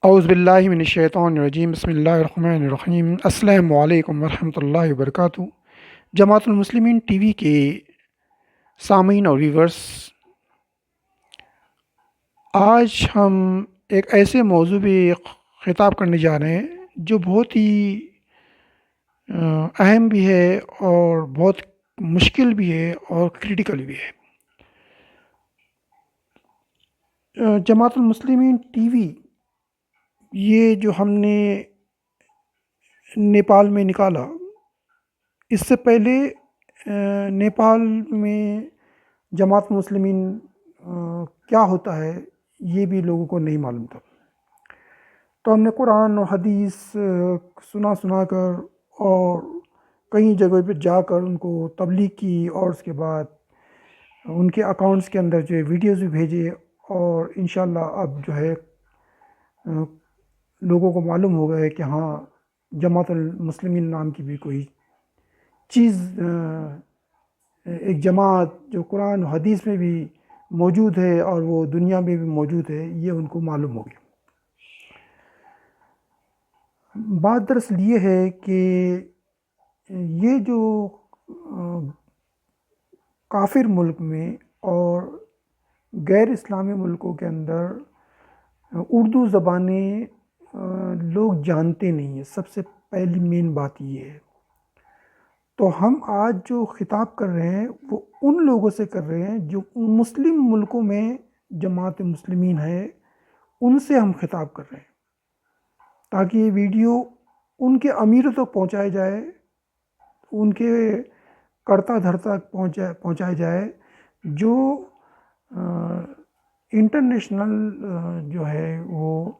اعوذ باللہ من الشیطان الرجیم، بسم اللہ الرحمن الرحیم۔ السلام علیکم ورحمۃ اللہ وبرکاتہ۔ جماعت المسلمین ٹی وی کے سامعین اور ویورس، آج ہم ایک ایسے موضوع پہ خطاب کرنے جا رہے ہیں جو بہت ہی اہم بھی ہے اور بہت مشکل بھی ہے اور کریٹیکل بھی ہے۔ جماعت المسلمین ٹی وی یہ جو ہم نے نیپال میں نکالا، اس سے پہلے نیپال میں جماعت مسلمین کیا ہوتا ہے یہ بھی لوگوں کو نہیں معلوم تھا۔ تو ہم نے قرآن و حدیث سنا کر اور کئی جگہ پہ جا کر ان کو تبلیغ کی، اور اس کے بعد ان کے اکاؤنٹس کے اندر جو ہے ویڈیوز بھی بھیجے، اور انشاءاللہ اب جو ہے لوگوں کو معلوم ہو گیا ہے کہ ہاں، جماعت المسلمین نام کی بھی کوئی چیز، ایک جماعت جو قرآن و حدیث میں بھی موجود ہے اور وہ دنیا میں بھی موجود ہے، یہ ان کو معلوم ہو گیا۔ بات دراصل یہ ہے کہ یہ جو کافر ملک میں اور غیر اسلامی ملکوں کے اندر اردو زبانیں لوگ جانتے نہیں ہیں، سب سے پہلی مین بات یہ ہے۔ تو ہم آج جو خطاب کر رہے ہیں وہ ان لوگوں سے کر رہے ہیں جو مسلم ملکوں میں جماعت مسلمین ہے، ان سے ہم خطاب کر رہے ہیں، تاکہ یہ ویڈیو ان کے امیروں تک پہنچایا جائے، ان کے کرتا دھرتا پہنچایا جائے، جو انٹرنیشنل جو ہے وہ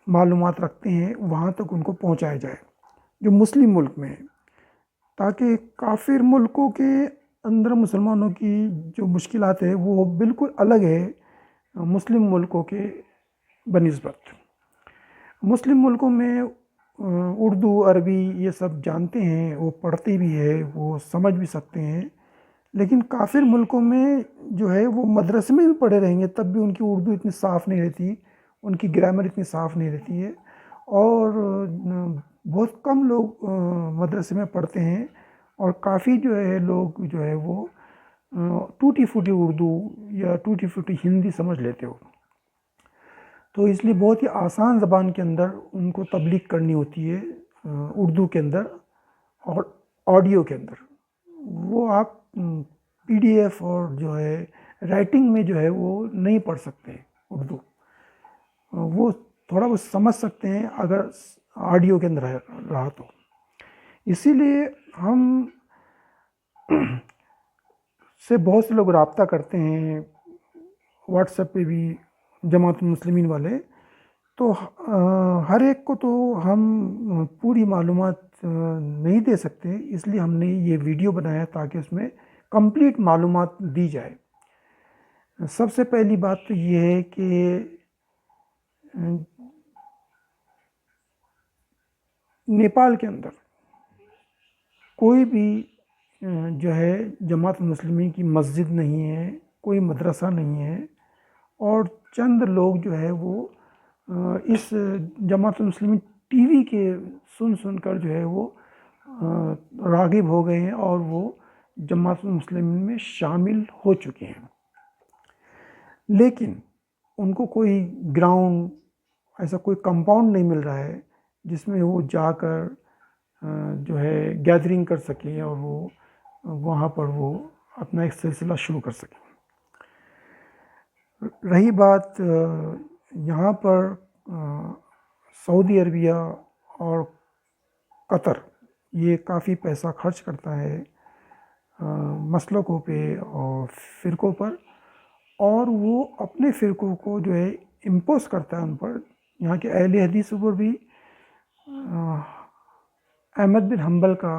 معلومات رکھتے ہیں، وہاں تک ان کو پہنچایا جائے جو مسلم ملک میں ہے، تاکہ کافر ملکوں کے اندر مسلمانوں کی جو مشکلات ہے وہ بالکل الگ ہے مسلم ملکوں کے بنسبت۔ مسلم ملکوں میں اردو عربی یہ سب جانتے ہیں، وہ پڑھتے بھی ہے، وہ سمجھ بھی سکتے ہیں، لیکن کافر ملکوں میں جو ہے وہ مدرسے میں بھی پڑھے رہیں گے تب بھی ان کی اردو اتنی صاف نہیں رہتی، ان کی گرامر اتنی صاف نہیں رہتی ہے، اور بہت کم لوگ مدرسے میں پڑھتے ہیں، اور کافی جو ہے لوگ جو ہے وہ ٹوٹی پھوٹی اردو یا ٹوٹی پھوٹی ہندی سمجھ لیتے ہو۔ تو اس لیے بہت ہی آسان زبان کے اندر ان کو تبلیغ کرنی ہوتی ہے، اردو کے اندر اور آڈیو کے اندر۔ وہ آپ پی ڈی ایف اور جو ہے رائٹنگ میں جو ہے وہ نہیں پڑھ سکتے اردو، وہ تھوڑا بہت سمجھ سکتے ہیں اگر آڈیو کے اندر رہا تو۔ اسی لیے ہم سے بہت سے لوگ رابطہ کرتے ہیں واٹس ایپ پہ بھی، جماعت المسلمین والے، تو ہر ایک کو تو ہم پوری معلومات نہیں دے سکتے، اس لیے ہم نے یہ ویڈیو بنایا تاکہ اس میں کمپلیٹ معلومات دی جائے۔ سب سے پہلی بات تو یہ ہے کہ نیپال کے اندر کوئی بھی جو ہے جماعت المسلمین کی مسجد نہیں ہے، کوئی مدرسہ نہیں ہے، اور چند لوگ جو ہے وہ اس جماعت المسلمین ٹی وی کے سن کر جو ہے وہ راغب ہو گئے ہیں اور وہ جماعت المسلمین میں شامل ہو چکے ہیں، لیکن ان کو کوئی گراؤنڈ، ایسا کوئی کمپاؤنڈ نہیں مل رہا ہے جس میں وہ جا کر جو ہے گیدرنگ کر سکیں اور وہ وہاں پر وہ اپنا ایک سلسلہ شروع کر سکیں۔ رہی بات یہاں پر سعودی عربیہ اور قطر، یہ کافی پیسہ خرچ کرتا ہے مسلکوں پہ اور فرقوں پر، اور وہ اپنے فرقوں کو جو ہے امپوز کرتا ہے ان پر۔ یہاں کے اہل حدیثوں پر بھی احمد بن حنبل کا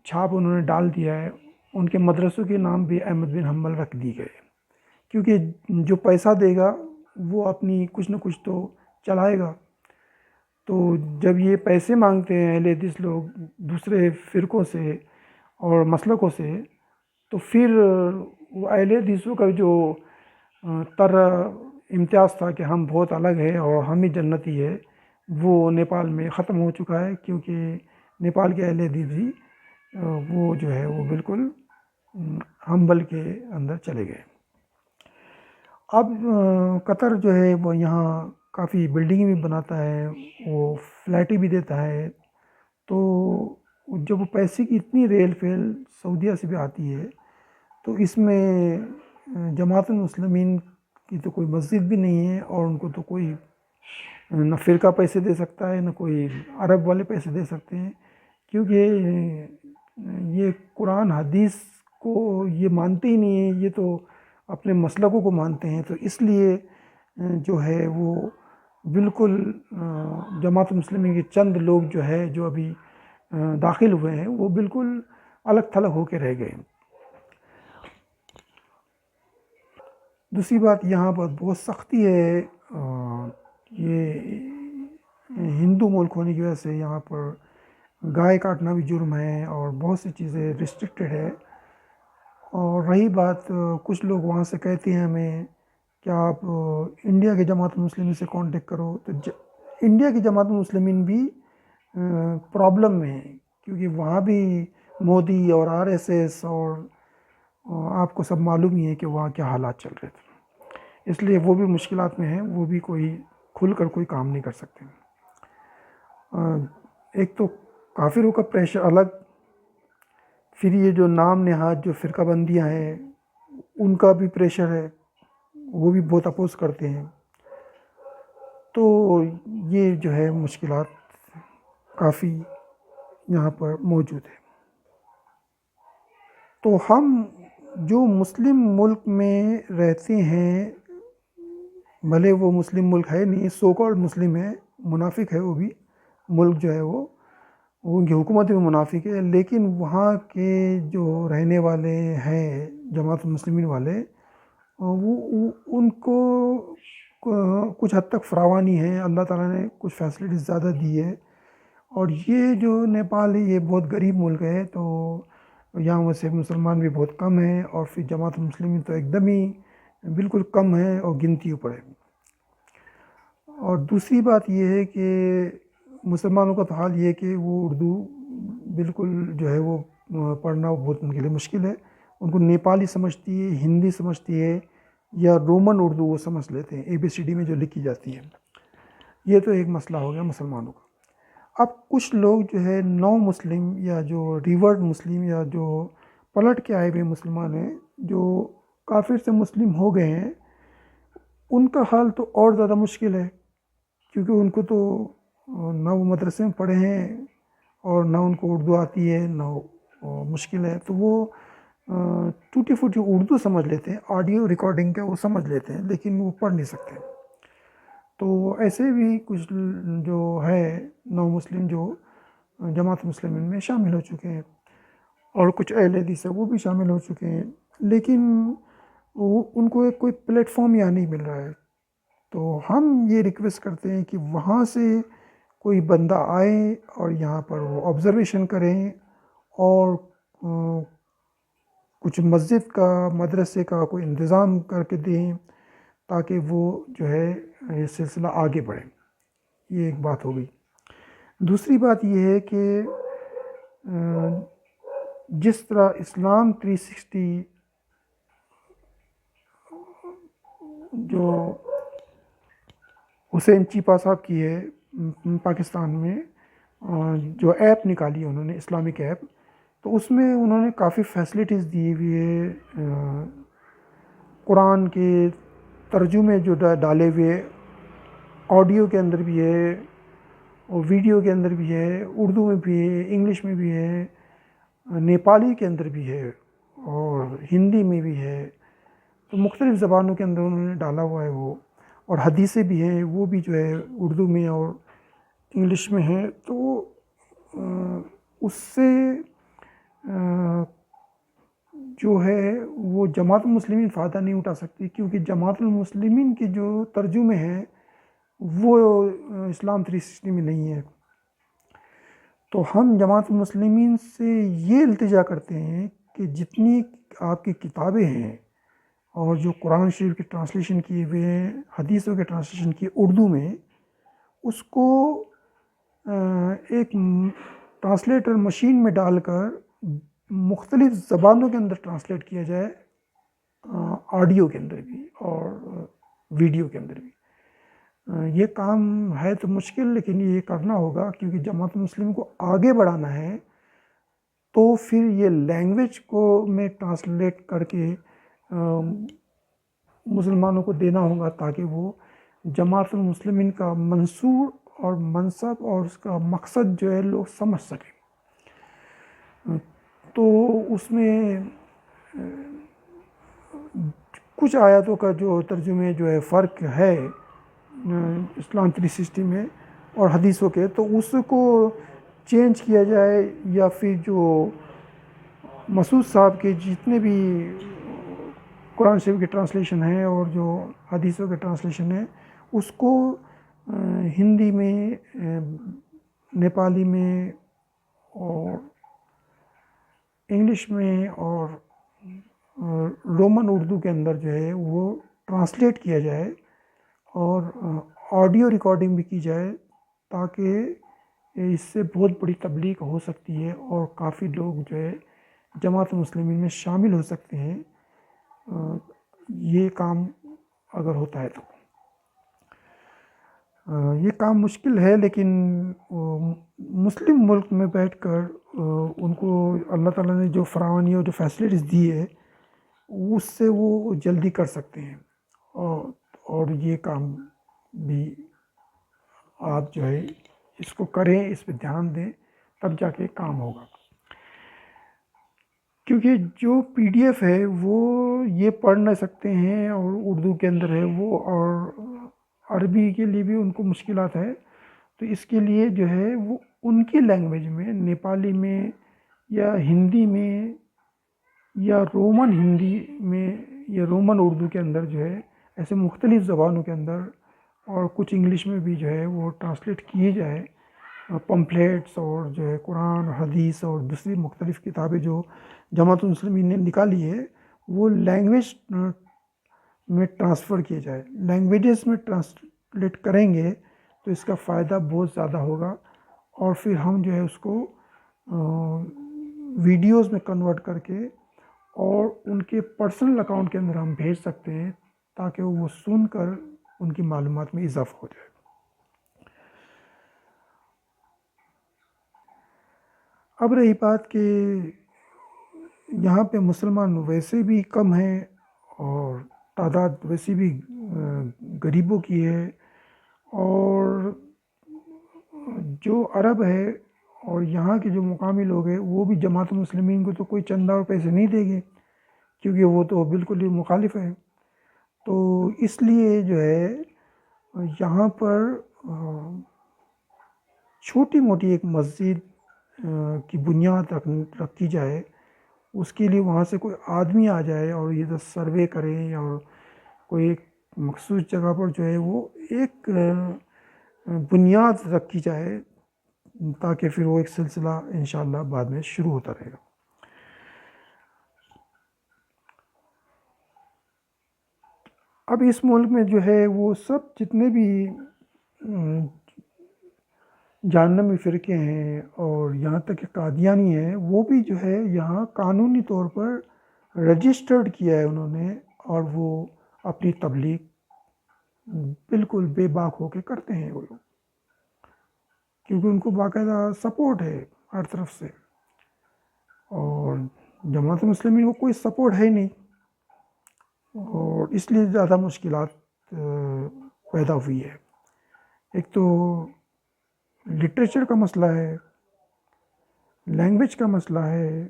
چھاپ انہوں نے ڈال دیا ہے، ان کے مدرسوں کے نام بھی احمد بن حنبل رکھ دی گئے، کیونکہ جو پیسہ دے گا وہ اپنی کچھ نہ کچھ تو چلائے گا۔ تو جب یہ پیسے مانگتے ہیں اہل حدیث لوگ دوسرے فرقوں سے اور مسلکوں سے، تو پھر وہ اہل حدیثوں کا جو امتیاز تھا کہ ہم بہت الگ ہیں اور ہم ہی جنتی ہے، وہ نیپال میں ختم ہو چکا ہے، کیونکہ نیپال کے اہل حدیث بھی وہ جو ہے وہ بالکل ہمبل کے اندر چلے گئے۔ اب قطر جو ہے وہ یہاں کافی بلڈنگیں بھی بناتا ہے، وہ فلیٹیں بھی دیتا ہے، تو جب وہ پیسے کی اتنی ریل فیل سعودیہ سے بھی آتی ہے تو اس میں جماعت المسلمین کی تو کوئی مسجد بھی نہیں ہے، اور ان کو تو کوئی نہ فرقہ پیسے دے سکتا ہے، نہ کوئی عرب والے پیسے دے سکتے ہیں، کیونکہ یہ قرآن حدیث کو یہ مانتے ہی نہیں ہیں، یہ تو اپنے مسلکوں کو مانتے ہیں، تو اس لیے جو ہے وہ بالکل جماعت المسلمین کے چند لوگ جو ہے جو ابھی داخل ہوئے ہیں وہ بالکل الگ تھلگ ہو کے رہ گئے۔ دوسری بات یہاں پر بہت سختی ہے، یہ ہندو ملک ہونے کی وجہ سے یہاں پر گائے کاٹنا بھی جرم ہے اور بہت سی چیزیں ریسٹرکٹڈ ہے۔ اور رہی بات کچھ لوگ وہاں سے کہتے ہیں ہمیں کہ آپ انڈیا کے جماعت المسلمین سے کانٹیکٹ کرو، تو انڈیا کی جماعت المسلمین بھی پرابلم میں ہے، کیونکہ وہاں بھی مودی اور RSS اور آپ کو سب معلوم ہی ہے کہ وہاں کیا حالات چل رہے تھے، اس لیے وہ بھی مشکلات میں ہیں، وہ بھی کوئی کھل کر کوئی کام نہیں کر سکتے۔ ایک تو کافروں کا پریشر الگ، پھر یہ جو نام نہاد جو فرقہ بندیاں ہیں ان کا بھی پریشر ہے، وہ بھی بہت اپوز کرتے ہیں، تو یہ جو ہے مشکلات کافی یہاں پر موجود ہے۔ تو ہم جو مسلم ملک میں رہتے ہیں، بھلے وہ مسلم ملک ہے نہیں، سو کالڈ مسلم ہے، منافق ہے وہ بھی، ملک جو ہے وہ ان کی حکومت بھی منافق ہے، لیکن وہاں کے جو رہنے والے ہیں جماعت المسلمین والے، وہ ان کو کچھ حد تک فراوانی ہے، اللہ تعالیٰ نے کچھ فیسلٹیز زیادہ دی ہے، اور یہ جو نیپال ہے یہ بہت غریب ملک ہے، تو یہاں ویسے مسلمان بھی بہت کم ہیں، اور پھر جماعت المسلمین تو ایک دم ہی بالکل کم ہے اور گنتی اوپر ہے۔ اور دوسری بات یہ ہے کہ مسلمانوں کا تو حال یہ ہے کہ وہ اردو بالکل جو ہے وہ پڑھنا بہت ان کے لیے مشکل ہے، ان کو نیپالی سمجھتی ہے، ہندی سمجھتی ہے، یا رومن اردو وہ سمجھ لیتے ہیں ABCD میں جو لکھی جاتی ہے، یہ تو ایک مسئلہ ہو گیا مسلمانوں کا۔ اب کچھ لوگ جو ہے نو مسلم یا جو ریورڈ مسلم یا جو پلٹ کے آئے ہوئے مسلمان ہیں، جو کافر سے مسلم ہو گئے ہیں، ان کا حال تو اور زیادہ مشکل ہے، کیونکہ ان کو تو نہ وہ مدرسے میں پڑھے ہیں اور نہ ان کو اردو آتی ہے، نہ مشکل ہے، تو وہ ٹوٹی پھوٹی اردو سمجھ لیتے ہیں، آڈیو ریکارڈنگ کا وہ سمجھ لیتے ہیں، لیکن وہ پڑھ نہیں سکتے۔ تو ایسے بھی کچھ جو ہے نو مسلم جو جماعت مسلمین میں شامل ہو چکے ہیں، اور کچھ اہل حدیث ہیں وہ بھی شامل ہو چکے ہیں، لیکن ان کو ایک کوئی پلیٹ فارم یہاں نہیں مل رہا ہے۔ تو ہم یہ ریکویسٹ کرتے ہیں کہ وہاں سے کوئی بندہ آئے اور یہاں پر وہ آبزرویشن کریں، اور کچھ مسجد کا مدرسے کا کوئی انتظام کر کے دیں، تاکہ وہ جو ہے یہ سلسلہ آگے بڑھے۔ یہ ایک بات ہو گئی۔ دوسری بات یہ ہے کہ جس طرح اسلام 360 جو حسین چیپا صاحب کی ہے پاکستان میں، جو ایپ نکالی ہے انہوں نے اسلامک ایپ، تو اس میں انہوں نے کافی فیسلٹیز دی ہوئی ہے، قرآن کے ترجمے جو ڈالے ہوئے، آڈیو کے اندر بھی ہے اور ویڈیو کے اندر بھی ہے، اردو میں بھی ہے، انگلش میں بھی ہے، نیپالی کے اندر بھی ہے، اور ہندی میں بھی ہے، تو مختلف زبانوں کے اندر انہوں نے ڈالا ہوا ہے وہ، اور حدیثیں بھی ہیں وہ بھی جو ہے اردو میں اور انگلش میں ہیں۔ تو اس سے جو ہے وہ جماعت المسلمین فائدہ نہیں اٹھا سکتی، کیونکہ جماعت المسلمین کے جو ترجمے ہیں وہ اسلام 360 میں نہیں ہے۔ تو ہم جماعت المسلمین سے یہ التجا کرتے ہیں کہ جتنی آپ کی کتابیں ہیں اور جو قرآن شریف کی ٹرانسلیشن کیے ہوئے ہیں، حدیثوں کے ٹرانسلیشن کی اردو میں، اس کو ایک ٹرانسلیٹر مشین میں ڈال کر مختلف زبانوں کے اندر ٹرانسلیٹ کیا جائے، آڈیو کے اندر بھی اور ویڈیو کے اندر بھی۔ یہ کام ہے تو مشکل، لیکن یہ کرنا ہوگا، کیونکہ جماعت مسلم کو آگے بڑھانا ہے تو پھر یہ لینگویج کو میں ٹرانسلیٹ کر کے مسلمانوں کو دینا ہوگا، تاکہ وہ جماعت المسلمین کا منصور اور منصب اور اس کا مقصد جو ہے لوگ سمجھ سکیں۔ تو اس میں کچھ آیاتوں کا جو ترجمے جو ہے فرق ہے اسلام 360 میں اور حدیثوں کے، تو اس کو چینج کیا جائے، یا پھر جو مسعود صاحب کے جتنے بھی قرآن شریف کے ٹرانسلیشن ہیں اور جو حدیثوں کے ٹرانسلیشن ہیں، اس کو ہندی میں، نیپالی میں اور انگلش میں اور رومن اردو کے اندر جو ہے وہ ٹرانسلیٹ کیا جائے، اور آڈیو ریکارڈنگ بھی کی جائے، تاکہ اس سے بہت بڑی تبلیغ ہو سکتی ہے اور کافی لوگ جو ہے جماعت مسلمین میں شامل ہو سکتے ہیں، یہ کام اگر ہوتا ہے تو۔ یہ کام مشکل ہے، لیکن مسلم ملک میں بیٹھ کر ان کو اللہ تعالیٰ نے جو فراوانی اور جو فیسلٹیز دی ہے، اس سے وہ جلدی کر سکتے ہیں، اور یہ کام بھی آپ جو ہے اس کو کریں، اس پہ دھیان دیں، تب جا کے کام ہوگا۔ کیونکہ جو پی ڈی ایف ہے وہ یہ پڑھ نہ سکتے ہیں، اور اردو کے اندر ہے وہ، اور عربی کے لیے بھی ان کو مشکلات ہے، تو اس کے لیے جو ہے وہ ان کی لینگویج میں، نیپالی میں یا ہندی میں یا رومن ہندی میں یا رومن اردو کے اندر جو ہے، ایسے مختلف زبانوں کے اندر، اور کچھ انگلش میں بھی جو ہے وہ ٹرانسلیٹ کیے جائے، پمفلیٹس اور جو ہے قرآن اور حدیث اور دوسری مختلف کتابیں جو جماعت المسلمین نے نکالی ہے، وہ لینگویج میں ٹرانسفر کیے جائے۔ لینگویجز میں ٹرانسلیٹ کریں گے تو اس کا فائدہ بہت زیادہ ہوگا، اور پھر ہم جو ہے اس کو ویڈیوز میں کنورٹ کر کے اور ان کے پرسنل اکاؤنٹ کے اندر ہم بھیج سکتے ہیں، تاکہ وہ سن کر ان کی معلومات میں اضافہ ہو جائے۔ اب رہی بات کہ یہاں پہ مسلمان ویسے بھی کم ہیں، اور تعداد ویسے بھی غریبوں کی ہے، اور جو عرب ہے اور یہاں کے جو مقامی لوگ ہیں وہ بھی جماعت المسلمین کو تو کوئی چندہ اور پیسے نہیں دیں گے، کیونکہ وہ تو بالکل ہی مخالف ہے۔ تو اس لیے جو ہے یہاں پر چھوٹی موٹی ایک مسجد کی بنیاد رکھی جائے، اس کے لیے وہاں سے کوئی آدمی آ جائے اور یہ سروے کریں، اور کوئی ایک مخصوص جگہ پر جو ہے وہ ایک بنیاد رکھی جائے، تاکہ پھر وہ ایک سلسلہ انشاءاللہ بعد میں شروع ہوتا رہے گا۔ اب اس ملک میں جو ہے وہ سب جتنے بھی جہنمی فرقے ہیں، اور یہاں تک کہ قادیانی ہیں، وہ بھی جو ہے یہاں قانونی طور پر رجسٹرڈ کیا ہے انہوں نے، اور وہ اپنی تبلیغ بالکل بے باک ہو کے کرتے ہیں وہ لوگ، کیونکہ ان کو باقاعدہ سپورٹ ہے ہر طرف سے، اور جماعت مسلمین کو کوئی سپورٹ ہے نہیں، اور اس لیے زیادہ مشکلات پیدا ہوئی ہے۔ ایک تو لٹریچر کا مسئلہ ہے، لینگویج کا مسئلہ ہے،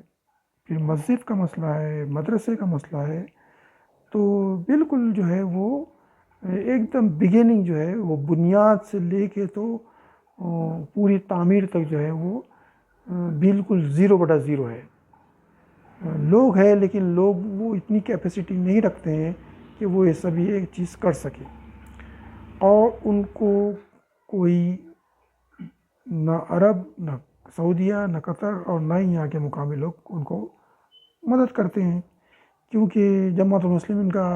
پھر مسجد کا مسئلہ ہے، مدرسے کا مسئلہ ہے، تو بالکل جو ہے وہ ایک دم بگننگ جو ہے وہ بنیاد سے لے کے تو پوری تعمیر تک جو ہے وہ بالکل 0/0 ہے۔ لوگ ہے، لیکن لوگ وہ اتنی کیپیسٹی نہیں رکھتے ہیں کہ وہ یہ سب ایک چیز کر سکے، اور ان کو کوئی نہ عرب، نہ سعودیہ، نہ قطر، اور نہ ہی یہاں کے مقامی لوگ ان کو مدد کرتے ہیں، کیونکہ جماعت المسلمین کا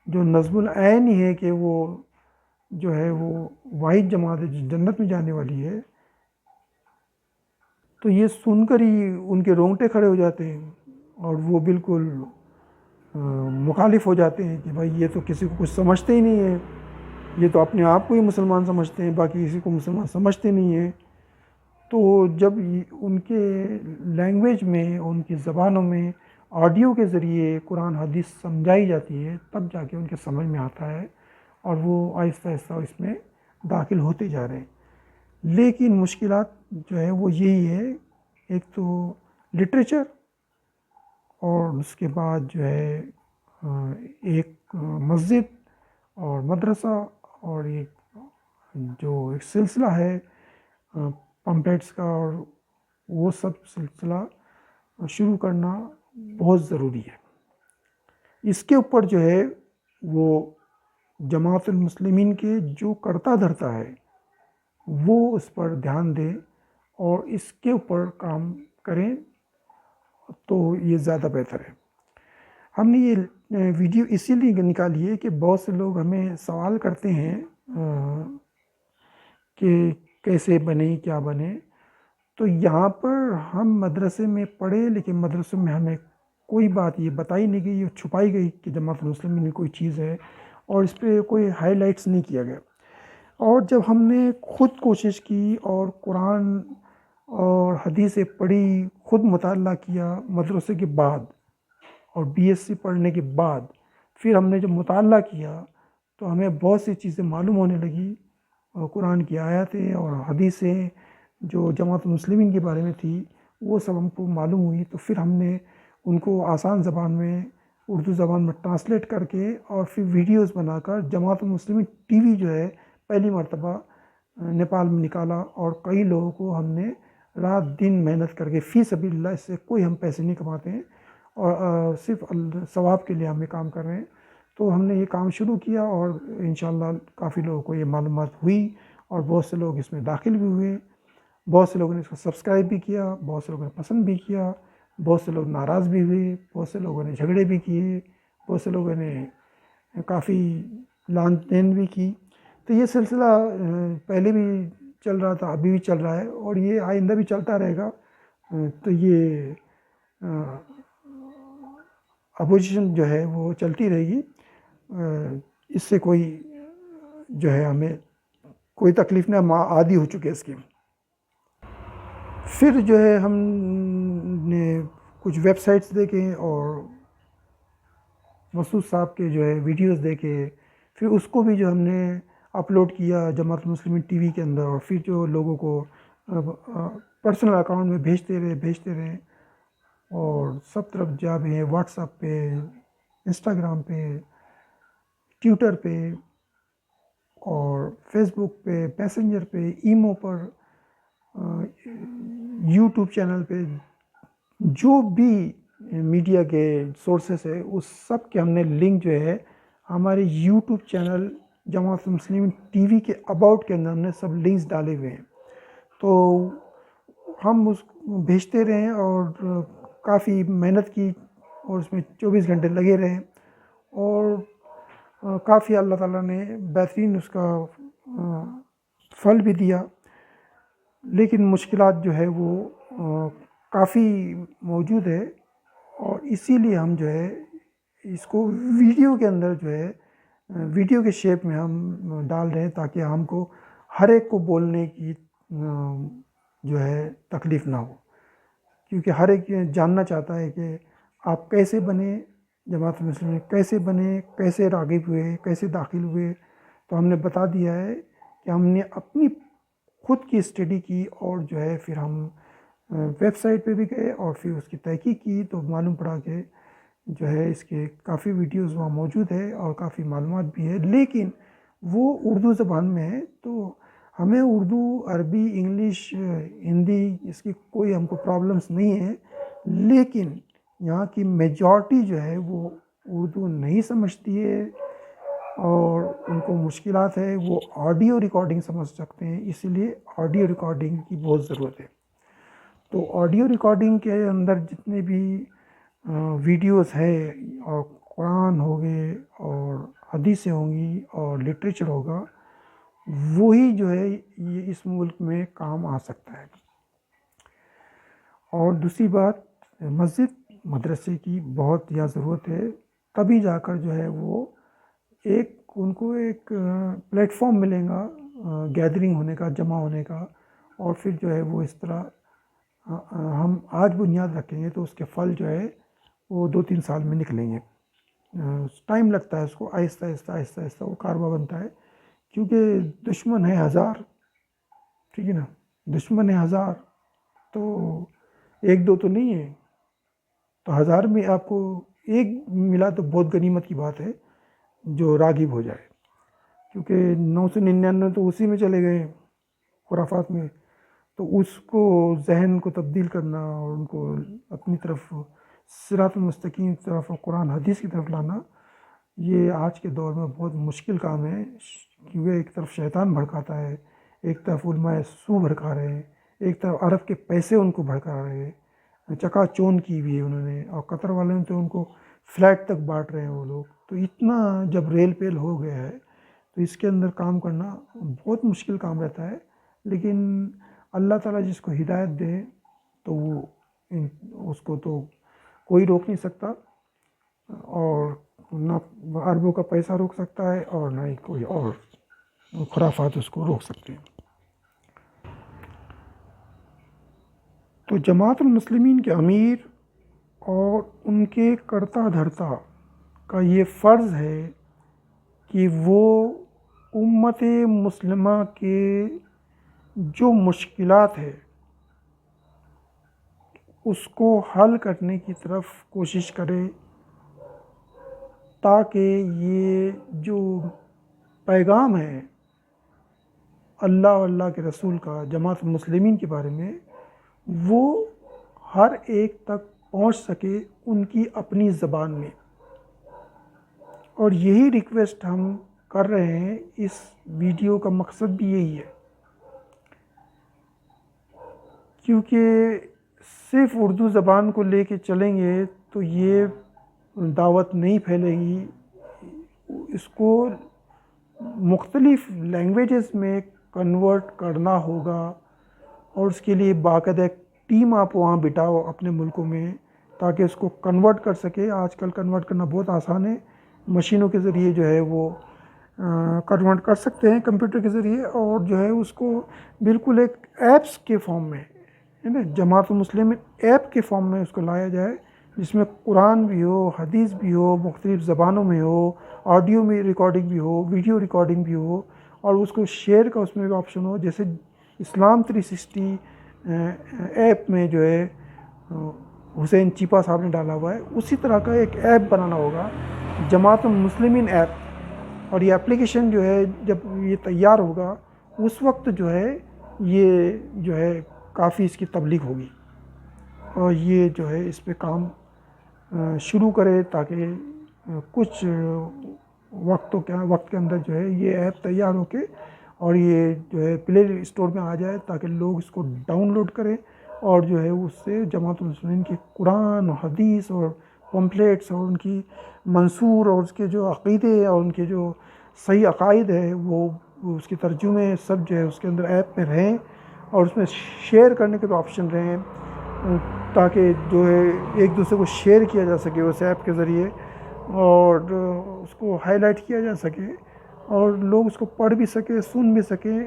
جو نظم العین ہی ہے کہ وہ جو ہے وہ واحد جماعت ہے جو جنت میں جانے والی ہے، تو یہ سن کر ہی ان کے رونگٹے کھڑے ہو جاتے ہیں اور وہ بالکل مخالف ہو جاتے ہیں کہ بھائی یہ تو کسی کو کچھ سمجھتے ہی نہیں ہے، یہ تو اپنے آپ کو ہی مسلمان سمجھتے ہیں، باقی کسی کو مسلمان سمجھتے نہیں ہیں۔ تو جب ان کے لینگویج میں، ان کی زبانوں میں آڈیو کے ذریعے قرآن حدیث سمجھائی جاتی ہے، تب جا کے ان کے سمجھ میں آتا ہے اور وہ آہستہ آہستہ اس میں داخل ہوتے جا رہے ہیں۔ لیکن مشکلات جو ہے وہ یہی ہے، ایک تو لٹریچر، اور اس کے بعد جو ہے ایک مسجد اور مدرسہ، اور ایک جو ایک سلسلہ ہے پمپلیٹس کا، اور وہ سب سلسلہ شروع کرنا بہت ضروری ہے۔ اس کے اوپر جو ہے وہ جماعت المسلمین کے جو کرتا دھرتا ہے وہ اس پر دھیان دے اور اس کے اوپر کام کریں تو یہ زیادہ بہتر ہے۔ ہم نے یہ ویڈیو اسی لیے نکالی ہے کہ بہت سے لوگ ہمیں سوال کرتے ہیں کہ کیسے بنے، کیا بنے، تو یہاں پر ہم مدرسے میں پڑھے لیکن مدرسے میں ہمیں کوئی بات یہ بتائی نہیں گئی، یہ چھپائی گئی کہ جماعت المسلمین میں کوئی چیز ہے، اور اس پہ کوئی ہائی لائٹس نہیں کیا گیا۔ اور جب ہم نے خود کوشش کی اور قرآن اور حدیثیں پڑھی، خود مطالعہ کیا مدرسے کے بعد اور بی ایس سی پڑھنے کے بعد، پھر ہم نے جب مطالعہ کیا تو ہمیں بہت سی چیزیں معلوم ہونے لگی، اور قرآن کی آیاتیں اور حدیثیں جو جماعت المسلمین کے بارے میں تھی وہ سب ہم کو معلوم ہوئی، تو پھر ہم نے ان کو آسان زبان میں، اردو زبان میں ٹرانسلیٹ کر کے اور پھر ویڈیوز بنا کر جماعت المسلمین ٹی وی جو ہے پہلی مرتبہ نیپال میں نکالا، اور کئی لوگوں کو ہم نے رات دن محنت کر کے، فی سبیل اللہ، اس سے کوئی ہم پیسے نہیں کماتے ہیں اور صرف ثواب کے لیے ہم یہ کام کر رہے ہیں، تو ہم نے یہ کام شروع کیا اور انشاءاللہ کافی لوگوں کو یہ معلومات ہوئی اور بہت سے لوگ اس میں داخل بھی ہوئے، بہت سے لوگوں نے اس کو سبسکرائب بھی کیا، بہت سے لوگوں نے پسند بھی کیا، بہت سے لوگ ناراض بھی ہوئے، بہت سے لوگوں نے جھگڑے بھی کیے، بہت سے لوگوں نے کافی لان دین بھی کی۔ تو یہ سلسلہ پہلے بھی چل رہا تھا، ابھی بھی چل رہا ہے اور یہ آئندہ بھی چلتا رہے گا۔ تو یہ اپوزیشن جو ہے وہ چلتی رہے گی، اس سے کوئی جو ہے ہمیں کوئی تکلیف نہیں، ہم عادی ہو چکے اس کی۔ پھر جو ہے ہم نے کچھ ویب سائٹس دیکھے اور مسعود صاحب کے جو ہے ویڈیوز دیکھے، پھر اس کو بھی جو ہم نے اپلوڈ کیا جماعت المسلمین ٹی وی کے اندر، اور پھر جو لوگوں کو پرسنل اکاؤنٹ میں بھیجتے رہے اور سب طرف جا بھی ہیں، واٹس ایپ پہ، انسٹاگرام پہ، ٹویٹر پہ اور فیس بک پہ، میسنجر پہ، ایمو پر، یوٹیوب چینل پہ، جو بھی میڈیا کے سورسز ہے اس سب کے ہم نے لنک جو ہے ہمارے یوٹیوب چینل جماعت المسلمین ٹی وی کے اباؤٹ کے اندر ہم نے سب لنکس ڈالے ہوئے ہیں، تو ہم اس بھیجتے رہیں اور کافی محنت کی اور اس میں 24 گھنٹے لگے رہے، اور کافی اللہ تعالیٰ نے بہترین اس کا پھل بھی دیا، لیکن مشکلات جو ہے وہ کافی موجود ہے، اور اسی لیے ہم جو ہے اس کو ویڈیو کے اندر جو ہے ویڈیو کے شیپ میں ہم ڈال رہے ہیں تاکہ ہم کو ہر ایک کو بولنے کی جو ہے تکلیف نہ ہو، کیونکہ ہر ایک جاننا چاہتا ہے کہ آپ کیسے بنے جماعت المسلمین، کیسے بنے، کیسے راغب ہوئے، کیسے داخل ہوئے۔ تو ہم نے بتا دیا ہے کہ ہم نے اپنی خود کی اسٹڈی کی، اور جو ہے پھر ہم ویب سائٹ پہ بھی گئے اور پھر اس کی تحقیق کی، تو معلوم پڑا کہ جو ہے اس کے کافی ویڈیوز وہاں موجود ہے اور کافی معلومات بھی ہے، لیکن وہ اردو زبان میں ہے، تو ہمیں اردو، عربی، انگلش، ہندی اس کی کوئی ہم کو پرابلمس نہیں ہے، لیکن یہاں کی میجورٹی جو ہے وہ اردو نہیں سمجھتی ہے اور ان کو مشکلات ہے، وہ آڈیو ریکارڈنگ سمجھ سکتے ہیں، اسی لیے آڈیو ریکارڈنگ کی بہت ضرورت ہے۔ تو آڈیو ریکارڈنگ کے اندر جتنے بھی ویڈیوز ہے اور قرآن ہو گئے اور حدیثیں ہوں گی اور لٹریچر ہوگا، وہی جو ہے یہ اس ملک میں کام آ سکتا ہے۔ اور دوسری بات، مسجد مدرسے کی بہت زیادہ ضرورت ہے، تبھی جا کر جو ہے وہ ان کو ایک پلیٹ فارم ملے گا گیدرنگ ہونے کا، جمع ہونے کا، اور پھر جو ہے وہ اس طرح ہم آج بنیاد رکھیں گے تو اس کے پھل جو ہے وہ 2-3 سال میں نکلیں گے۔ ٹائم لگتا ہے اس کو، آہستہ آہستہ آہستہ آہستہ وہ کاروبار بنتا ہے، کیونکہ دشمن ہے ہزار، ٹھیک ہے نا، دشمن ہے ہزار، تو ایک دو تو نہیں ہے، تو ہزار میں آپ کو ایک ملا تو بہت غنیمت کی بات ہے جو راغب ہو جائے، کیونکہ 999 تو اسی میں چلے گئے خرافات میں، تو اس کو ذہن کو تبدیل کرنا اور ان کو اپنی طرف صراط المستقیم کی طرف اور قرآن حدیث کی طرف لانا، یہ آج کے دور میں بہت مشکل کام ہے، کیونکہ ایک طرف شیطان بھڑکاتا ہے، ایک طرف علماء سو بھڑکا رہے ہیں، ایک طرف عرب کے پیسے ان کو بھڑکا رہے ہیں، چکا چون کی ہوئی ہے انہوں نے، اور قطر والوں نے تو ان کو فلیٹ تک بانٹ رہے ہیں وہ لوگ، تو اتنا جب ریل پیل ہو گیا ہے تو اس کے اندر کام کرنا بہت مشکل کام رہتا ہے، لیکن اللہ تعالیٰ جس کو ہدایت دے تو وہ اس کو تو کوئی روک نہیں سکتا، اور نہ عربوں کا پیسہ روک سکتا ہے اور نہ ہی کوئی اور خرافات اس کو روک سکتے ہیں۔ تو جماعت المسلمین کے امیر اور ان کے کرتا دھرتا کا یہ فرض ہے کہ وہ امت مسلمہ کے جو مشکلات ہے اس کو حل کرنے کی طرف کوشش کرے، تاکہ یہ جو پیغام ہے اللہ اور اللہ کے رسول کا جماعت المسلمین کے بارے میں، وہ ہر ایک تک پہنچ سکے ان کی اپنی زبان میں، اور یہی ریکویسٹ ہم کر رہے ہیں، اس ویڈیو کا مقصد بھی یہی ہے، کیونکہ صرف اردو زبان کو لے کے چلیں گے تو یہ دعوت نہیں پھیلے گی، اس کو مختلف لینگویجز میں کنورٹ کرنا ہوگا، اور اس کے لیے باقاعدہ ایک ٹیم آپ وہاں بٹھاؤ اپنے ملکوں میں، تاکہ اس کو کنورٹ کر سکے۔ آج کل کنورٹ کرنا بہت آسان ہے، مشینوں کے ذریعے جو ہے وہ کنورٹ کر سکتے ہیں کمپیوٹر کے ذریعے، اور جو ہے اس کو بالکل ایک ایپس کے فارم میں، ہے نا، جماعت المسلمین ایپ کے فارم میں اس کو لایا جائے، جس میں قرآن بھی ہو، حدیث بھی ہو، مختلف زبانوں میں ہو، آڈیو میں ریکارڈنگ بھی ہو، ویڈیو ریکارڈنگ بھی ہو، اور اس کو شیئر کا اس میں بھی آپشن ہو، جیسے اسلام 360 ایپ میں جو ہے حسین چیپا صاحب نے ڈالا ہوا ہے، اسی طرح کا ایک ایپ بنانا ہوگا، جماعت المسلمین ایپ، اور یہ اپلیکیشن جو ہے جب یہ تیار ہوگا اس وقت جو ہے یہ جو ہے کافی اس کی تبلیغ ہوگی، اور یہ جو ہے اس پہ کام شروع کرے، تاکہ کچھ وقت کے اندر جو ہے یہ ایپ تیار ہو کے اور یہ جو ہے پلے اسٹور میں آ جائے، تاکہ لوگ اس کو ڈاؤن لوڈ کریں، اور جو ہے اس سے جماعت المسلمین کی قرآن اور حدیث اور پمفلیٹس اور ان کی منصور اور اس کے جو عقیدے اور ان کے جو صحیح عقائد ہے وہ اس کے ترجمے سب جو ہے اس کے اندر ایپ میں رہیں، اور اس میں شیئر کرنے کے بھی آپشن رہیں، تاکہ جو ہے ایک دوسرے کو شیئر کیا جا سکے اس ایپ کے ذریعے، اور اس کو ہائی لائٹ کیا جا سکے، اور لوگ اس کو پڑھ بھی سکیں، سن بھی سکیں،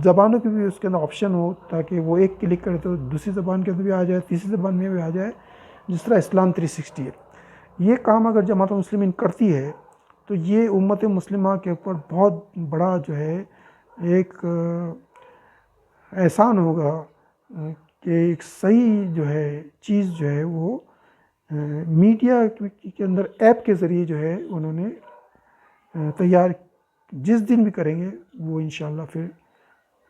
زبانوں کی بھی اس کے اندر آپشن ہو، تاکہ وہ ایک کلک کرے تو دوسری زبان کے اندر بھی آ جائے، تیسری زبان میں بھی آ جائے، جس طرح اسلام 360 ہے۔ یہ کام اگر جماعت المسلمین کرتی ہے تو یہ امت مسلمہ کے اوپر بہت بڑا جو ہے ایک احسان ہوگا، کہ ایک صحیح جو ہے چیز جو ہے وہ میڈیا کے اندر ایپ کے ذریعے جو ہے انہوں نے تیار، جس دن بھی کریں گے وہ انشاءاللہ پھر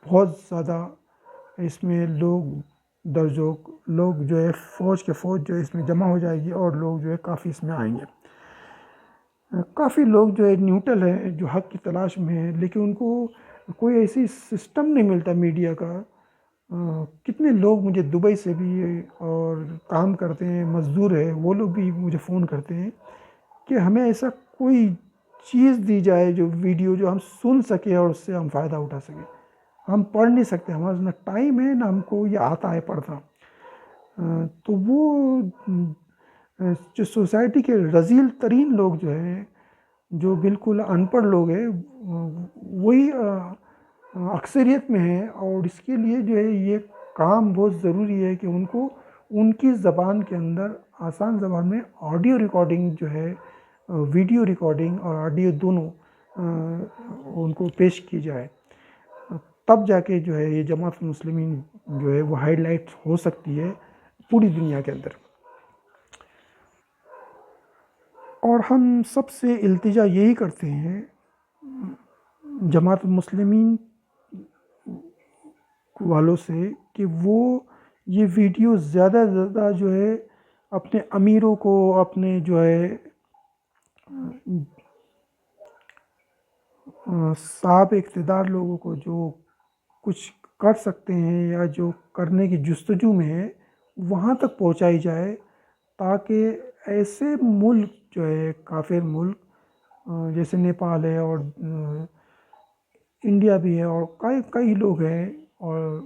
بہت زیادہ اس میں لوگ جو ہے فوج کے فوج جو ہے اس میں جمع ہو جائے گی، اور لوگ جو ہے کافی اس میں آئیں گے۔ کافی لوگ جو ہے نیوٹرل ہیں، جو حق کی تلاش میں ہیں، لیکن ان کو کوئی ایسی سسٹم نہیں ملتا میڈیا کا کتنے لوگ مجھے دبئی سے بھی اور کام کرتے ہیں، مزدور ہے، وہ لوگ بھی مجھے فون کرتے ہیں کہ ہمیں ایسا کوئی چیز دی جائے جو ویڈیو جو ہم سن سکیں اور اس سے ہم فائدہ اٹھا سکیں۔ ہم پڑھ نہیں سکتے، ہمارا نہ ٹائم ہے نہ ہم کو یہ آتا ہے پڑھنا۔ تو وہ جو سوسائٹی کے رذیل ترین لوگ جو ہیں، جو بالکل ان پڑھ لوگ ہیں، وہی اکثریت میں ہیں، اور اس کے لیے جو ہے یہ کام بہت ضروری ہے کہ ان کو ان کی زبان کے اندر آسان زبان میں آڈیو ریکارڈنگ جو ہے، ویڈیو ریکارڈنگ اور آڈیو دونوں ان کو پیش کی جائے، تب جا کے جو ہے یہ جماعت المسلمین جو ہے وہ ہائی لائٹ ہو سکتی ہے پوری دنیا کے اندر۔ اور ہم سب سے التجا یہی کرتے ہیں جماعت المسلمین والوں سے کہ وہ یہ ویڈیو زیادہ سے زیادہ جو ہے اپنے امیروں کو، اپنے جو ہے صاحب اقتدار لوگوں کو جو کچھ کر سکتے ہیں یا جو کرنے کی جستجو میں ہے، وہاں تک پہنچائی جائے، تاکہ ایسے ملک جو ہے کافر ملک جیسے نیپال ہے اور انڈیا بھی ہے اور کئی لوگ ہیں، اور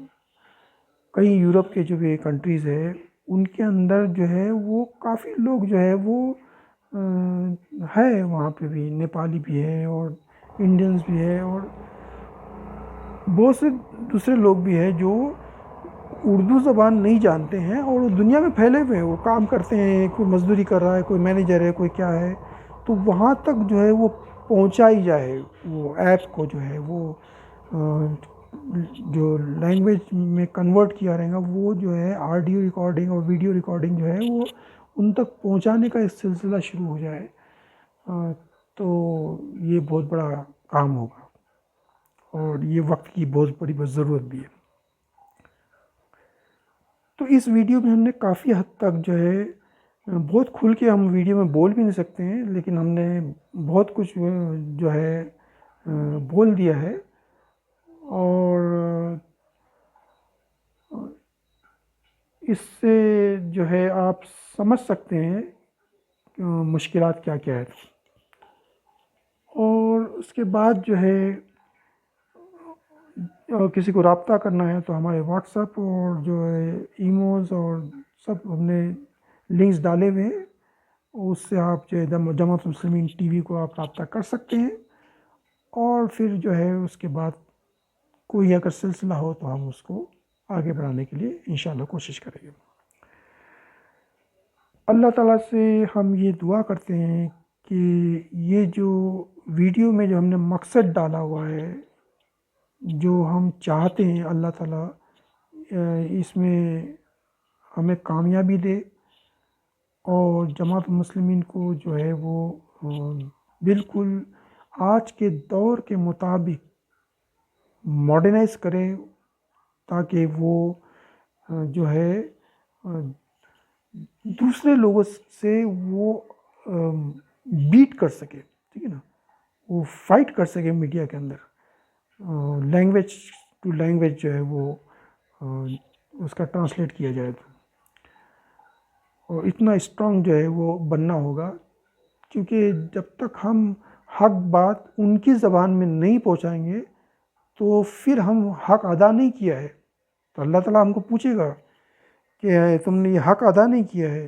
کئی یورپ کے جو بھی کنٹریز ہے، ان کے اندر جو ہے وہ کافی لوگ جو ہے وہ ہے، وہاں پہ بھی نیپالی بھی ہے اور انڈینز بھی ہے اور بہت سے دوسرے لوگ بھی ہیں جو اردو زبان نہیں جانتے ہیں اور دنیا میں پھیلے ہوئے ہیں، وہ کام کرتے ہیں، کوئی مزدوری کر رہا ہے، کوئی مینیجر ہے، کوئی کیا ہے، تو وہاں تک جو ہے وہ پہنچائی جائے، وہ ایپ کو جو ہے وہ جو لینگویج میں کنورٹ کیا رہے گا، وہ جو ہے آڈیو ریکارڈنگ اور ویڈیو ریکارڈنگ جو ہے وہ ان تک پہنچانے کا ایک سلسلہ شروع ہو جائے، تو یہ بہت بڑا کام ہوگا اور یہ وقت کی بہت بڑی ضرورت بھی ہے۔ تو اس ویڈیو میں ہم نے کافی حد تک جو ہے بہت کھل کے، ہم ویڈیو میں بول بھی نہیں سکتے ہیں، لیکن ہم نے بہت کچھ جو ہے بول دیا ہے، اور اس سے جو ہے آپ سمجھ سکتے ہیں مشکلات کیا کیا ہے۔ اور اس کے بعد جو ہے کسی کو رابطہ کرنا ہے تو ہمارے واٹس ایپ اور جو ہے ایموز اور سب ہم نے لنکس ڈالے ہوئے ہیں، اس سے آپ جو ہے جماعت المسلمین ٹی وی کو آپ رابطہ کر سکتے ہیں، اور پھر جو ہے اس کے بعد کوئی اگر سلسلہ ہو تو ہم اس کو آگے بڑھانے کے لیے انشاءاللہ کوشش کریں گے۔ اللہ تعالیٰ سے ہم یہ دعا کرتے ہیں کہ یہ جو ویڈیو میں جو ہم نے مقصد ڈالا ہوا ہے، جو ہم چاہتے ہیں، اللہ تعالیٰ اس میں ہمیں کامیابی دے، اور جماعت المسلمین کو جو ہے وہ بالکل آج کے دور کے مطابق ماڈرنائز کرے، تاکہ وہ جو ہے دوسرے لوگوں سے وہ بیٹ کر سکے، ٹھیک ہے نا، وہ فائٹ کر سکے میڈیا کے اندر، لینگویج ٹو لینگویج جو ہے وہ اس کا ٹرانسلیٹ کیا جائے تو، اور اتنا اسٹرانگ جو ہے وہ بننا ہوگا، کیونکہ جب تک ہم حق بات ان کی زبان میں نہیں پہنچائیں گے تو پھر ہم حق ادا نہیں کیا ہے، تو اللہ تعالیٰ ہم کو پوچھے گا کہ تم نے یہ حق ادا نہیں کیا ہے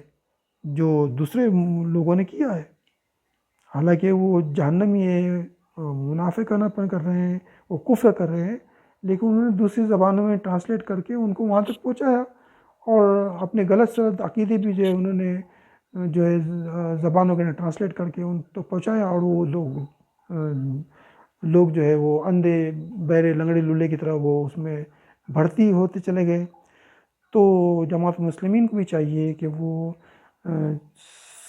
جو دوسرے لوگوں نے کیا ہے، حالانکہ وہ جہنمی ہے، منافقانہ پن کر رہے ہیں، وہ کفر کر رہے ہیں، لیکن انہوں نے دوسری زبانوں میں ٹرانسلیٹ کر کے ان کو وہاں تک پہنچایا، اور اپنے غلط سلط عقیدے بھی جو ہے انہوں نے جو ہے زبانوں کے اندر ٹرانسلیٹ کر کے ان تک پہنچایا، اور وہ لوگ جو ہے وہ اندھے بہرے لنگڑے لولے کی طرح وہ اس میں بھرتی ہوتے چلے گئے۔ تو جماعت المسلمین کو بھی چاہیے کہ وہ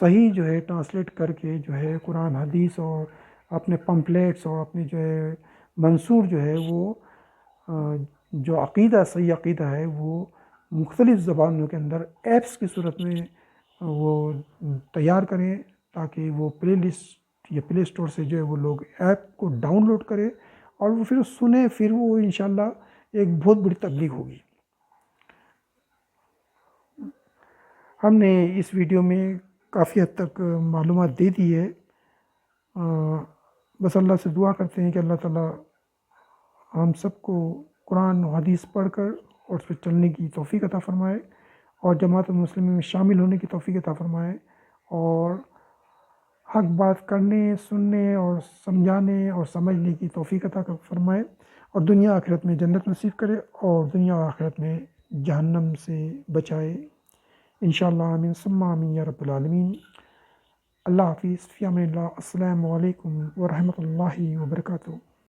صحیح جو ہے ٹرانسلیٹ کر کے جو ہے قرآن حدیث اور اپنے پمفلیٹس اور اپنے جو ہے منصور جو ہے وہ جو عقیدہ، صحیح عقیدہ ہے، وہ مختلف زبانوں کے اندر ایپس کی صورت میں وہ تیار کریں، تاکہ وہ پلے لسٹ یا پلے اسٹور سے جو ہے وہ لوگ ایپ کو ڈاؤن لوڈ کریں اور وہ پھر سنیں، پھر وہ انشاءاللہ ایک بہت بڑی تبلیغ ہوگی۔ ہم نے اس ویڈیو میں کافی حد تک معلومات دے دی ہے، بس اللہ سے دعا کرتے ہیں کہ اللہ تعالیٰ ہم سب کو قرآن و حدیث پڑھ کر اور اس پہ چلنے کی توفیق عطا فرمائے، اور جماعت المسلمین میں شامل ہونے کی توفیق عطا فرمائے، اور حق بات کرنے، سننے اور سمجھانے اور سمجھنے کی توفیق عطا فرمائے، اور دنیا آخرت میں جنت نصیب کرے، اور دنیا آخرت میں جہنم سے بچائے انشاءاللہ، آمین ثم آمین یا رب العالمین۔ اللہ حافظ، فی امان اللہ، السلام علیکم ورحمۃ اللہ وبرکاتہ۔